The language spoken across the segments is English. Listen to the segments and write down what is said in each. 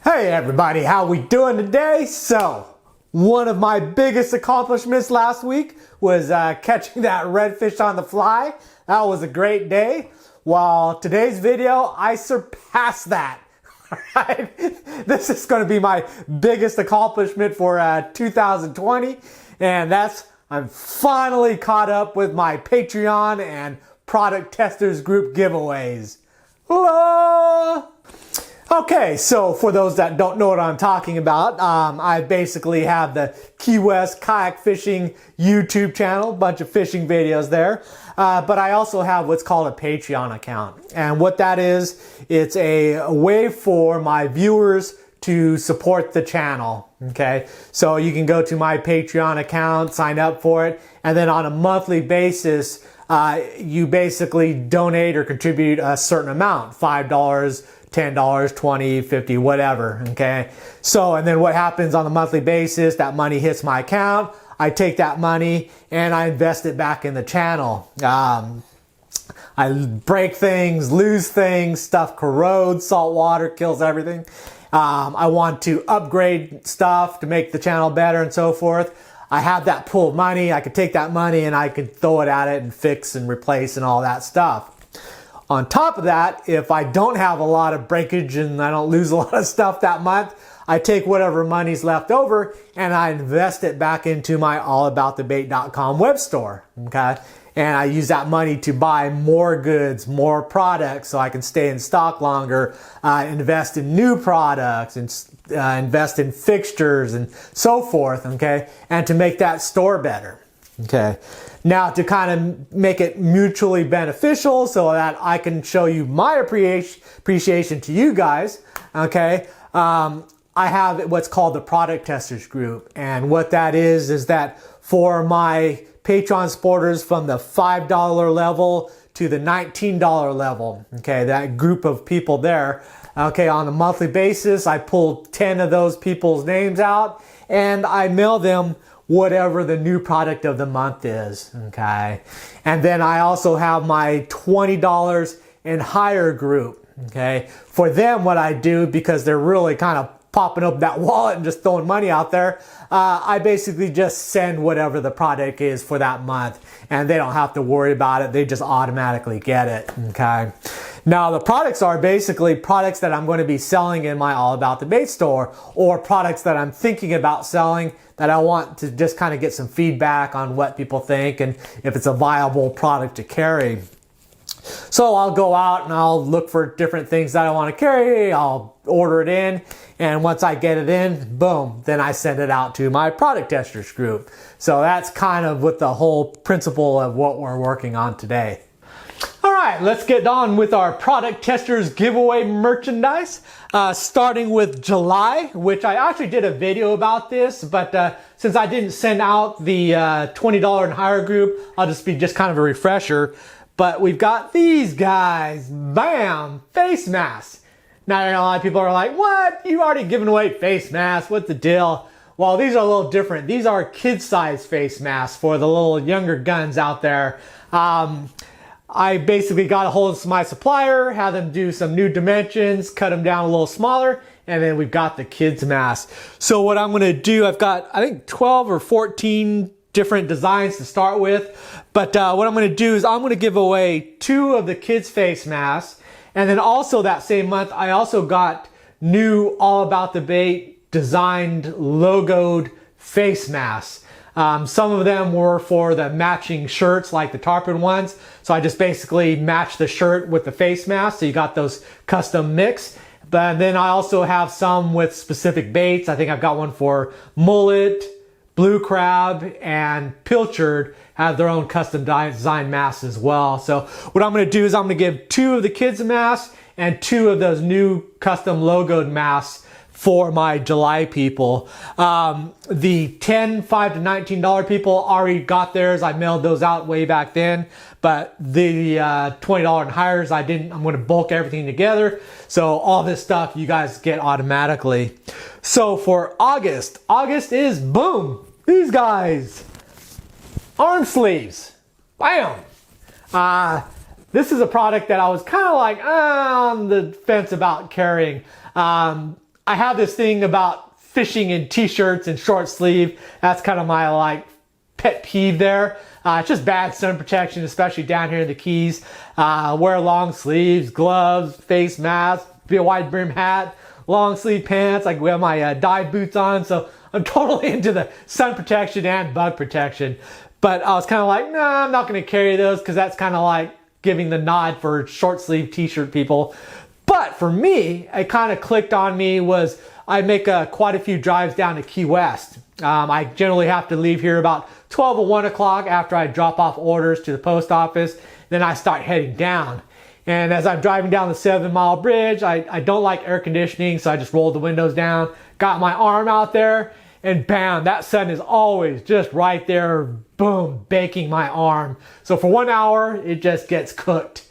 Hey everybody, how we doing today? So, one of my biggest accomplishments last week was catching that redfish on the fly. That was a great day. While today's video, I surpassed that. Alright, this is going to be my biggest accomplishment for 2020, and I'm finally caught up with my Patreon and product testers group giveaways. Hello! Okay, so for those that don't know what I'm talking about, I basically have the Key West kayak fishing YouTube channel, bunch of fishing videos there, but I also have what's called a Patreon account. And what that is, it's a way for my viewers to support the channel, okay? So you can go to my Patreon account, sign up for it, and then on a monthly basis, you basically donate or contribute a certain amount, $5, $10, $20, $50, whatever, okay? So, and then what happens on a monthly basis, that money hits my account, I take that money and I invest it back in the channel. I break things, lose things, stuff corrodes, salt water kills everything. I want to upgrade stuff to make the channel better and so forth. I have that pool of money, I could take that money and I could throw it at it and fix and replace and all that stuff. On top of that, if I don't have a lot of breakage and I don't lose a lot of stuff that month, I take whatever money's left over and I invest it back into my AllAboutTheBait.com web store, okay? And I use that money to buy more goods, more products so I can stay in stock longer, invest in new products, and invest in fixtures and so forth, okay? And to make that store better. Okay, now to kind of make it mutually beneficial so that I can show you my appreciation to you guys, okay, I have what's called the product testers group. And what that is that for my Patreon supporters from the $5 level to the $19 level, okay, that group of people there, okay, on a monthly basis, I pull 10 of those people's names out and I mail them whatever the new product of the month is, okay? And then I also have my $20 and higher group, okay? For them, what I do, because they're really kind of popping up that wallet and just throwing money out there, I basically just send whatever the product is for that month and they don't have to worry about it. They just automatically get it, okay? Now the products are basically products that I'm going to be selling in my All About the Bait store, or products that I'm thinking about selling that I want to just kind of get some feedback on what people think and if it's a viable product to carry. So I'll go out and I'll look for different things that I want to carry, I'll order it in, and once I get it in, boom, then I send it out to my product testers group. So that's kind of what the whole principle of what we're working on today. All right, let's get on with our product testers giveaway merchandise, starting with July, which I actually did a video about this, but since I didn't send out the $20 and higher group, I'll just be kind of a refresher. But we've got these guys, bam, face masks. Now, a lot of people are like, what? You already given away face masks, what's the deal? Well, these are a little different. These are kid-size face masks for the little younger guns out there. I basically got a hold of my supplier, had them do some new dimensions, cut them down a little smaller, and then we've got the kids mask. So what I'm gonna do, I've got, I think 12 or 14 different designs to start with. But what I'm gonna do is I'm gonna give away 2 of the kids face masks. And then also that same month, I also got new All About the Bait designed logoed face masks. Some of them were for the matching shirts like the Tarpon ones. So I just basically matched the shirt with the face mask. So you got those custom mix. But then I also have some with specific baits. I think I've got one for mullet, blue crab, and pilchard have their own custom design masks as well. So what I'm gonna do is I'm gonna give 2 of the kids masks and 2 of those new custom logoed masks for my July people. The $5 to $19 people already got theirs. I mailed those out way back then, but the $20 and higher, I'm gonna bulk everything together. So all this stuff you guys get automatically. So for August is, boom, these guys, arm sleeves, bam. This is a product that I was kind of like on the fence about carrying. I have this thing about fishing in t-shirts and short sleeve. That's kind of my like pet peeve there. It's just bad sun protection, especially down here in the Keys. Wear long sleeves, gloves, face mask, be a wide brim hat, long sleeve pants. I wear my dive boots on, so I'm totally into the sun protection and bug protection. But I was kind of like, nah, I'm not going to carry those because that's kind of like giving the nod for short sleeve t-shirt people. But for me, it kind of clicked on me was I make quite a few drives down to Key West. I generally have to leave here about 12 or 1 o'clock after I drop off orders to the post office. Then I start heading down. And as I'm driving down the 7 Mile Bridge, I don't like air conditioning, so I just rolled the windows down, got my arm out there, and bam, that sun is always just right there, boom, baking my arm. So for 1 hour, it just gets cooked.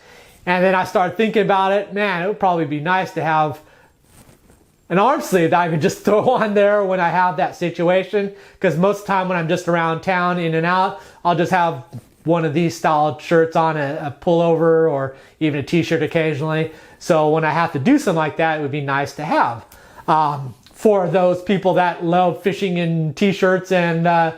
And then I started thinking about it, man, it would probably be nice to have an arm sleeve that I can just throw on there when I have that situation. Because most of the time when I'm just around town, in and out, I'll just have one of these style shirts on, a pullover or even a t-shirt occasionally. So when I have to do something like that, it would be nice to have. For those people that love fishing in t-shirts and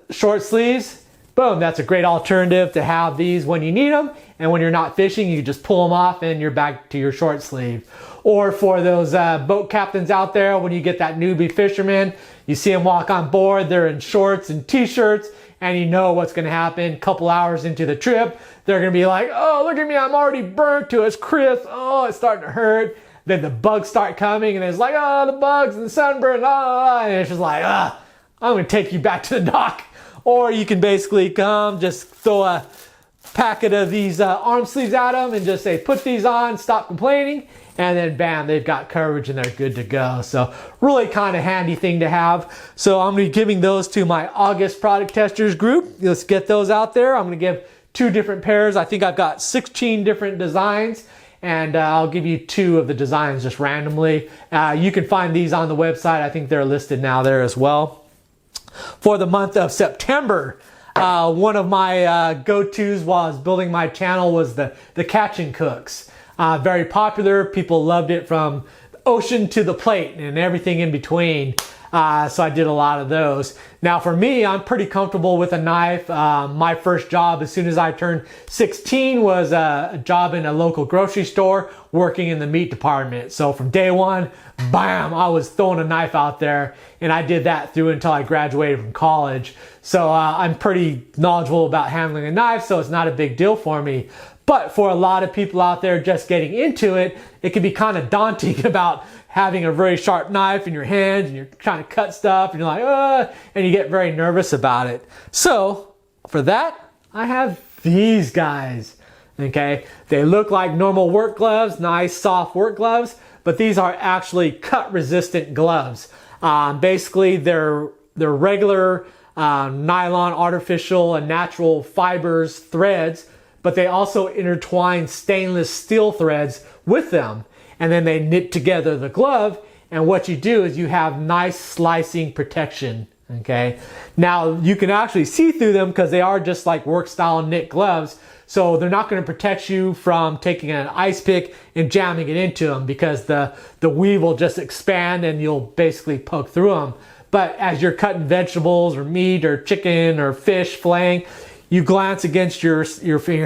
short sleeves, boom, that's a great alternative to have these when you need them. And when you're not fishing, you just pull them off and you're back to your short sleeve. Or for those boat captains out there, when you get that newbie fisherman, you see them walk on board, they're in shorts and t-shirts, and you know what's going to happen. A couple hours into the trip, they're going to be like, oh, look at me, I'm already burnt to it's crisp. Oh, it's starting to hurt. Then the bugs start coming, and it's like, oh, the bugs and the sunburn, and it's just like, I'm going to take you back to the dock. Or you can basically come, just throw a packet of these arm sleeves at them and just say, put these on, stop complaining, and then bam, they've got coverage and they're good to go. So really kind of handy thing to have. So I'm going to be giving those to my August product testers group. Let's get those out there. I'm going to give 2 different pairs. I think I've got 16 different designs, and I'll give you 2 of the designs just randomly. You can find these on the website. I think they're listed now there as well. For the month of September, one of my go-tos while I was building my channel was the catch and cooks. Very popular. People loved it from the ocean to the plate and everything in between. So I did a lot of those. Now for me, I'm pretty comfortable with a knife. My first job as soon as I turned 16 was a job in a local grocery store working in the meat department. So from day one, bam, I was throwing a knife out there, and I did that through until I graduated from college. So I'm pretty knowledgeable about handling a knife, so it's not a big deal for me. But for a lot of people out there just getting into it, it can be kind of daunting about having a very sharp knife in your hands and you're trying to cut stuff and you're like, and you get very nervous about it. So for that, I have these guys, okay? They look like normal work gloves, nice soft work gloves, but these are actually cut resistant gloves. Basically, they're regular nylon, artificial, and natural fibers, threads, but they also intertwine stainless steel threads with them. And then they knit together the glove. And what you do is you have nice slicing protection, okay? Now, you can actually see through them because they are just like work style knit gloves. So they're not going to protect you from taking an ice pick and jamming it into them because the weave will just expand and you'll basically poke through them. But as you're cutting vegetables or meat or chicken or fish filleting, you glance against your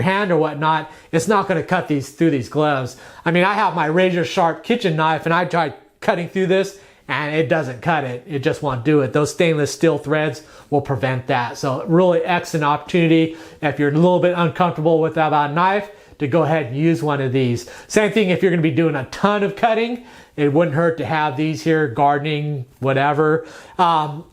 hand or whatnot, it's not going to cut through these gloves. I mean, I have my razor sharp kitchen knife and I tried cutting through this and it doesn't cut it. It just won't do it. Those stainless steel threads will prevent that. So really excellent opportunity if you're a little bit uncomfortable with about a knife to go ahead and use one of these. Same thing if you're going to be doing a ton of cutting. It wouldn't hurt to have these here, gardening, whatever.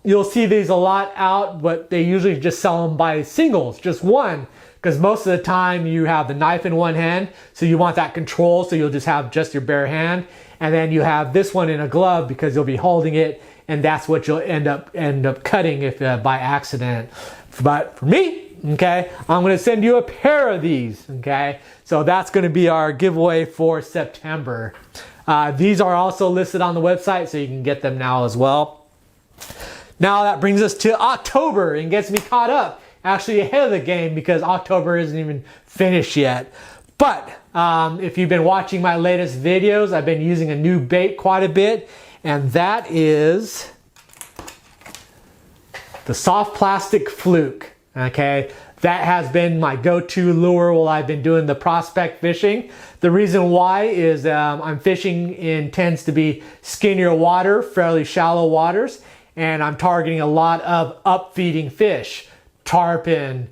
You'll see these a lot out, but they usually just sell them by singles, just one. Because most of the time you have the knife in one hand, so you want that control, so you'll just have just your bare hand. And then you have this one in a glove because you'll be holding it, and that's what you'll end up cutting if by accident. But for me, okay, I'm going to send you a pair of these, okay? So that's going to be our giveaway for September. These are also listed on the website, so you can get them now as well. Now that brings us to October and gets me caught up, actually ahead of the game because October isn't even finished yet. But If you've been watching my latest videos, I've been using a new bait quite a bit, and that is the soft plastic fluke. Okay, that has been my go-to lure while I've been doing the prospect fishing. The reason why is I'm fishing in tends to be skinnier water, fairly shallow waters, and I'm targeting a lot of upfeeding fish, tarpon,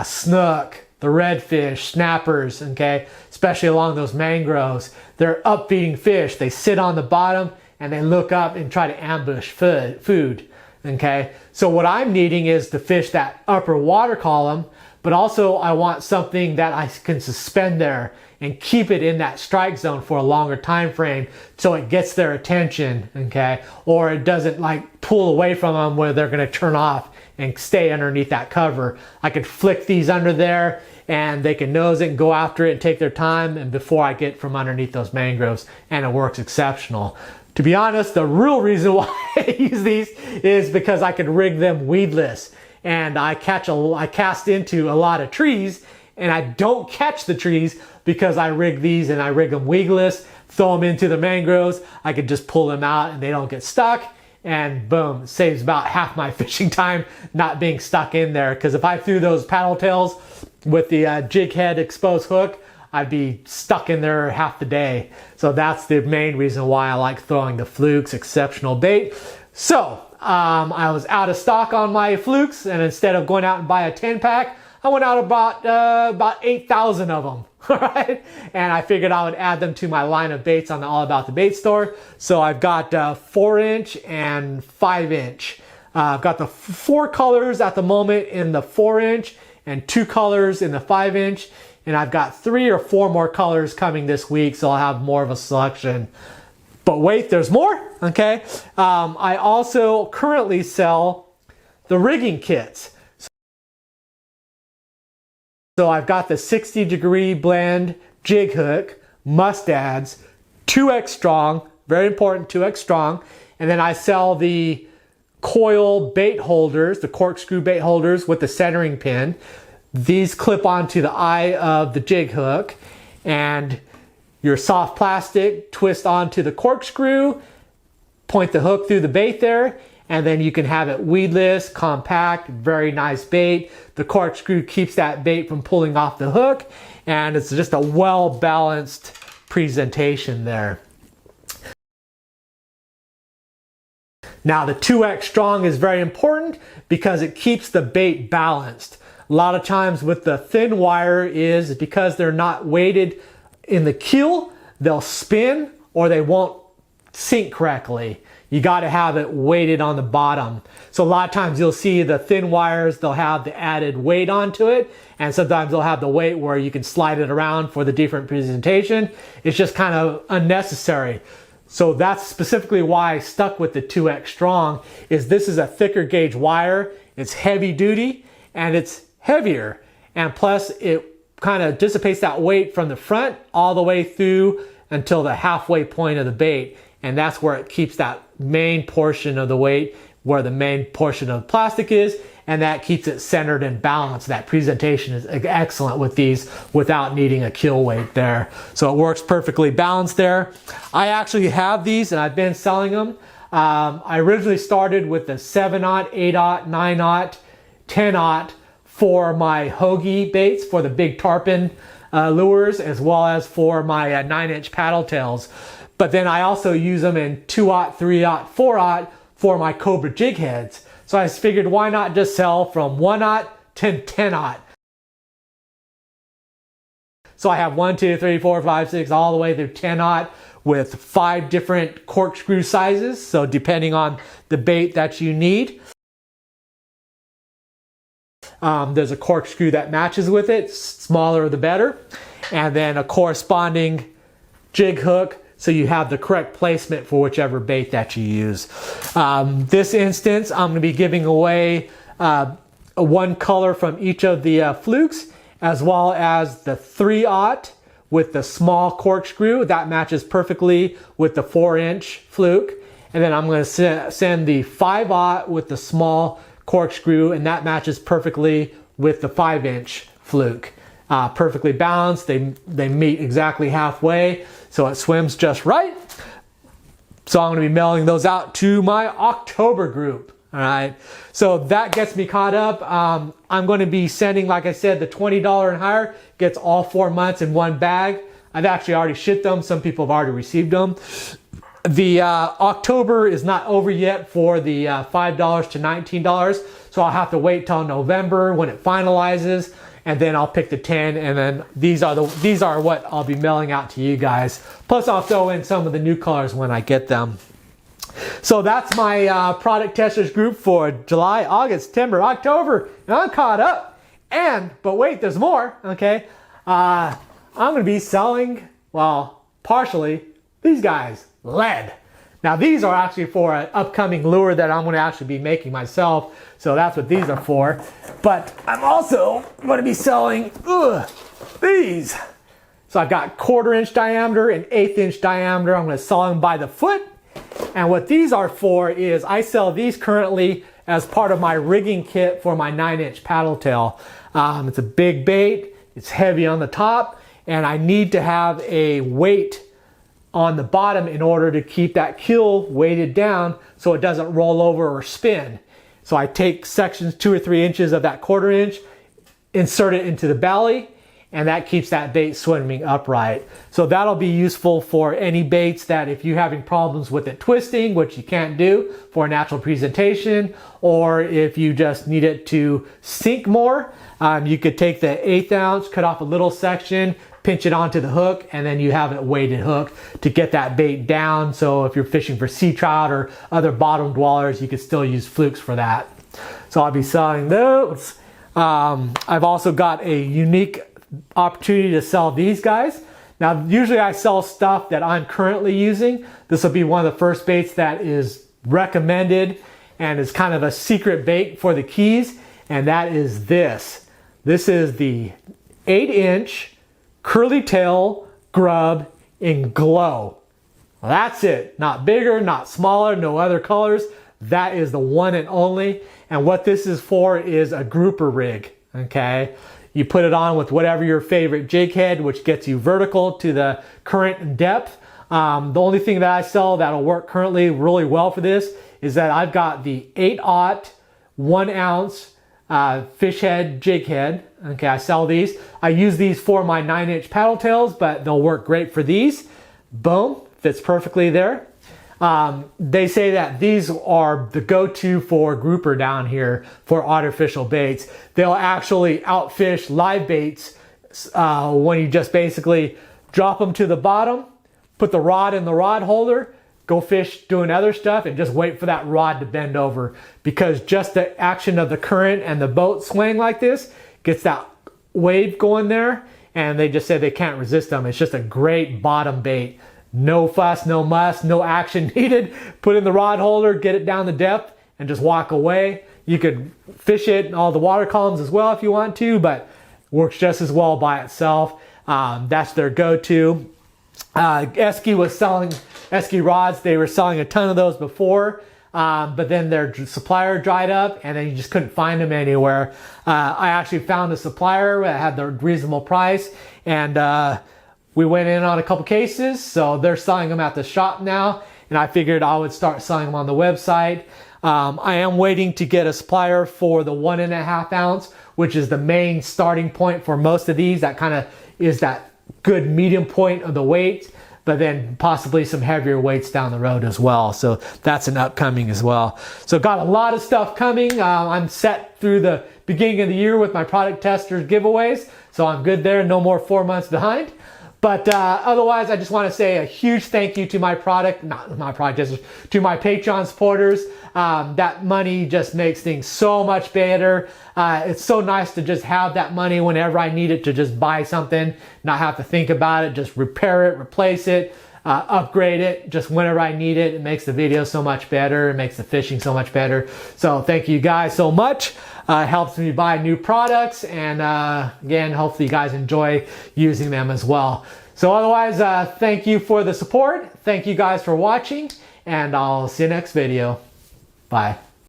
snook, the redfish, snappers, okay, especially along those mangroves. They're upfeeding fish. They sit on the bottom and they look up and try to ambush food, okay? So what I'm needing is to fish that upper water column, but also I want something that I can suspend there and keep it in that strike zone for a longer time frame so it gets their attention, okay? Or it doesn't like pull away from them where they're gonna turn off and stay underneath that cover. I could flick these under there and they can nose it and go after it and take their time and before I get from underneath those mangroves, and it works exceptional. To be honest, the real reason why I use these is because I can rig them weedless, and I cast into a lot of trees and I don't catch the trees because I rig these and I rig them weedless, throw them into the mangroves. I could just pull them out and they don't get stuck, and boom, it saves about half my fishing time not being stuck in there. Because if I threw those paddle tails with the jig head exposed hook, I'd be stuck in there half the day. So that's the main reason why I like throwing the flukes, exceptional bait. So I was out of stock on my flukes, and instead of going out and buy a 10-pack, I went out about 8,000 of them. All right, and I figured I would add them to my line of baits on the All About the Bait store. So I've got 4-inch and 5-inch. I've got the 4 colors at the moment in the 4-inch and 2 colors in the 5-inch. And I've got 3 or 4 more colors coming this week, so I'll have more of a selection. But wait, there's more, okay? I also currently sell the rigging kits. So I've got the 60-degree blend jig hook, mustads, 2X strong, very important, 2X strong. And then I sell the coil bait holders, the corkscrew bait holders with the centering pin. These clip onto the eye of the jig hook, and your soft plastic twist onto the corkscrew, point the hook through the bait there, and then you can have it weedless, compact, very nice bait. The corkscrew keeps that bait from pulling off the hook, and it's just a well-balanced presentation there. Now the 2X strong is very important because it keeps the bait balanced. A lot of times with the thin wire is because they're not weighted in the keel, they'll spin or they won't sink correctly. You got to have it weighted on the bottom. So a lot of times you'll see the thin wires, they'll have the added weight onto it, and sometimes they'll have the weight where you can slide it around for the different presentation. It's just kind of unnecessary. So that's specifically why I stuck with the 2X strong. Is this is a thicker gauge wire, it's heavy duty, and it's heavier, and plus it kind of dissipates that weight from the front all the way through until the halfway point of the bait, and that's where it keeps that main portion of the weight where the main portion of the plastic is, and that keeps it centered and balanced. That presentation is excellent with these without needing a keel weight there, so it works perfectly balanced there. I actually have these and I've been selling them. I originally started with the 7/0, 8/0, 9/0, 10/0 for my Hobie baits for the big tarpon lures, as well as for my 9-inch paddle tails. But then I also use them in 2/0, 3/0, 4/0 for my Cobra jig heads. So I figured why not just sell from 1/0 to 10/0. So I have 1, 2, 3, 4, 5, 6, all the way through 10/0 with 5 different corkscrew sizes. So depending on the bait that you need. There's a corkscrew that matches with it, smaller the better, and then a corresponding jig hook so you have the correct placement for whichever bait that you use. This instance, I'm going to be giving away one color from each of the flukes, as well as the 3/0 with the small corkscrew that matches perfectly with the 4-inch fluke, and then I'm going to send the 5/0 with the small corkscrew, and that matches perfectly with the 5-inch fluke. perfectly balanced. They meet exactly halfway, so it swims just right. So I'm going to be mailing those out to my October group. All right, so that gets me caught up. I'm going to be sending, like I said, the $20 and higher gets all 4 months in one bag. I've actually already shipped them. Some people have already received them. The October is not over yet for the $5 to $19, so I'll have to wait till November when it finalizes, and then I'll pick the 10, and then these are what I'll be mailing out to you guys. Plus I'll throw in some of the new colors when I get them. So that's my product testers group for July, August, September, October, and I'm caught up. But wait, there's more, okay? I'm going to be selling, well, partially, these guys, lead. Now these are actually for an upcoming lure that I'm going to actually be making myself, so that's what these are for. But I'm also going to be selling these. So I've got 1/4 inch diameter and 1/8 inch diameter. I'm going to sell them by the foot. And what these are for is I sell these currently as part of my rigging kit for my 9-inch paddle tail. It's a big bait, it's heavy on the top, and I need to have a weight on the bottom in order to keep that keel weighted down so it doesn't roll over or spin. So I take sections 2 or 3 inches of that 1/4 inch, insert it into the belly, and that keeps that bait swimming upright. So that'll be useful for any baits that if you're having problems with it twisting, which you can't do for a natural presentation, or if you just need it to sink more, you could take the 1/8 ounce, cut off a little section, pinch it onto the hook, and then you have a weighted hook to get that bait down. So if you're fishing for sea trout or other bottom dwellers, you could still use flukes for that. So I'll be selling those. I've also got a unique opportunity to sell these guys. Now usually I sell stuff that I'm currently using. This will be one of the first baits that is recommended and is kind of a secret bait for the Keys, and that is this. This is the 8-inch curly tail grub in glow. Well, that's it. Not bigger, not smaller, no other colors. That is the one and only. And what this is for is a grouper rig, okay? You put it on with whatever your favorite jig head, which gets you vertical to the current and depth. The only thing that I sell that'll work currently really well for this is that I've got the 8/0 1 ounce fish head jig head. Okay, I sell these. I use these for my 9-inch paddle tails, but they'll work great for these. Boom, fits perfectly there. They say that these are the go-to for grouper down here for artificial baits. They'll actually outfish live baits when you just basically drop them to the bottom, put the rod in the rod holder, go fish doing other stuff, and just wait for that rod to bend over, because just the action of the current and the boat swaying like this gets that wave going there, and they just say they can't resist them. It's just a great bottom bait. No fuss, no muss, no action needed. Put in the rod holder, get it down the depth, and just walk away. You could fish it in all the water columns as well if you want to, but works just as well by itself. That's their go-to. Esky was selling Esky Rods. They were selling a ton of those before, but then their supplier dried up, and then you just couldn't find them anywhere. I actually found a supplier that had the reasonable price, and we went in on a couple cases, so they're selling them at the shop now, and I figured I would start selling them on the website. I am waiting to get a supplier for the 1.5 ounce, which is the main starting point for most of these. That kind of is that good medium point of the weight, but then possibly some heavier weights down the road as well. So that's an upcoming as well. So got a lot of stuff coming. I'm set through the beginning of the year with my product testers giveaways, so I'm good there. No more 4 months behind. But otherwise, I just want to say a huge thank you to my to my Patreon supporters. That money just makes things so much better. It's so nice to just have that money whenever I need it to just buy something, not have to think about it, just repair it, replace it, upgrade it, just whenever I need it. It makes the video so much better. It makes the fishing so much better. So thank you guys so much. Helps me buy new products, and again, hopefully you guys enjoy using them as well. So otherwise, thank you for the support. Thank you guys for watching, and I'll see you next video. Bye.